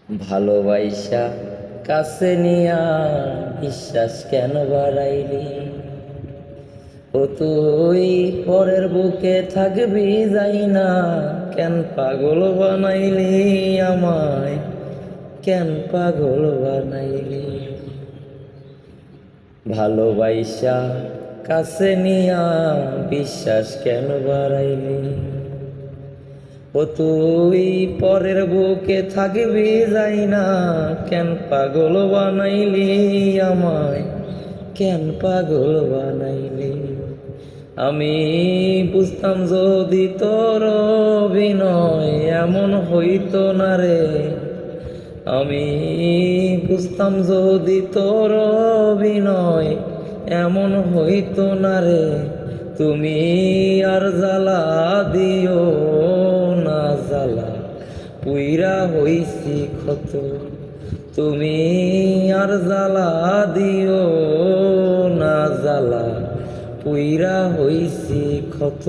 ভালোবাইসা কাছে নিয়া বিশ্বাস কেন বাড়াইলি? ও তুই পরের বুকে থাকবি যাই না, কেন পাগল বানাইলি আমায়, কেন পাগল বানাইলি? ভালোবাইসা কাছে নিয়া বিশ্বাস কেন বাড়াইলি? ও তুই পরের বুকে থাকবি যাই না, কেন পাগল বানাইলি আমায়, কেন পাগল বানাইলি? আমি বুঝতাম যদি তোর অভিনয় এমন হইতো না রে, আমি বুঝতাম যদি তোর অভিনয় এমন হইতো না রে। তুমি আর জ্বালা দিও না, জ্বালা পুইরা হইছি ক্ষত। তুমি আর জ্বালা দিও না, জ্বালা পুইরা হইছি ক্ষত।